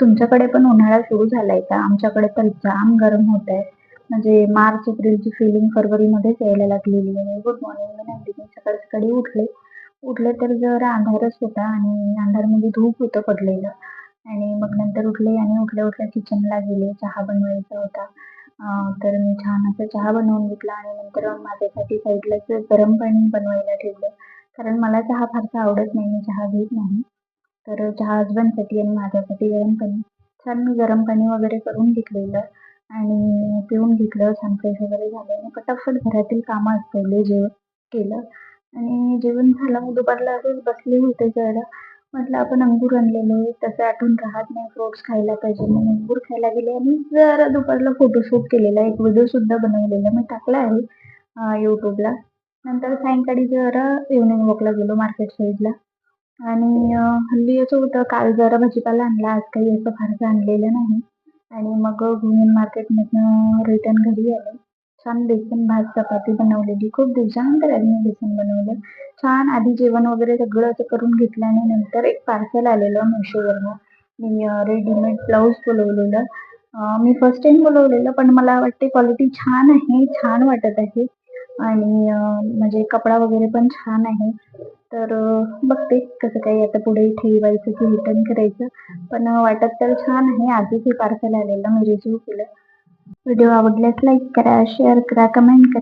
तुमच्याकडे पण उन्हाळा सुरू झालाय का? आमच्याकडे तर जाम गरम होतंय. म्हणजे मार्च, एप्रिलची फिलिंग फरवरीमध्येच यायला लागलेली आहे. Good morning. मी नंदिनी. सकाळी-सकाळी उठले. उठले तर जरा अंधारच होता आणि अंधारमध्ये धूप होतं पडलेलं आणि मग नंतर उठले आणि उठल्या-उठल्या किचनला गेले. चहा बनवायचा होता. तर मी छान असा चहा बनवून घेतला आणि नंतर माझ्यासाठी साईडलाच गरम पाणी बनवायला ठेवलं. कारण मला चहा फारसा आवडत नाही. मी चहा घेत नाही. तर चहा हसबंडसाठी आणि माझ्यासाठी गरम पाणी. छान मी गरम पाणी वगैरे करून घेतलेलं आणि पिऊन घेतलं. छान फ्रेश वगैरे झाले आणि पटापट घरातील कामं पहिले जेवण केलं आणि जेवण झालं. मग दुपारला असंच बसले होते जरा. म्हटलं आपण अंगूर आणलेले, तसं आठवण राहत नाही, फ्रुट्स खायला पाहिजे म्हणून अंगूर खायला गेले आणि जरा दुपारला फोटोशूट केलेला. एक व्हिडिओसुद्धा बनवलेला. मी टाकला आहे YouTubeला. नंतर सायंकाळी जरा इव्हनिंग वॉकला गेलो मार्केट साईडला. आणि हल्ली असं होतं, काल जरा भाजीपाला आणला, आज काही असं फारसं आणलेलं नाही. आणि मग घेऊन मार्केटमधनं रिटर्न घरी आले. छान बेसन भात चपाती बनवलेली. खूप दिवसानंतर आज मी बेसन बनवलं. छान आधी जेवण वगैरे सगळं असं करून घेतलं आणि नंतर एक पार्सल आलेलं Meeshoवरनं. मी रेडीमेड ब्लाउज बोलवलेलं. मी फर्स्ट टाईम बोलवलेलं, पण मला वाटते क्वालिटी छान आहे, छान वाटत आहे आणि म्हणजे कपडा वगैरे पण छान आहे. तर बघते कसं काही आता पुढे ठेवायचं की रिटर्न करायचं. पण वाटत तर छान आहे. आधीच हे पार्सल आलेलं मी रिसीव्ह केलं. व्हिडिओ आवडल्यास लाईक करा, शेअर करा, कमेंट करा.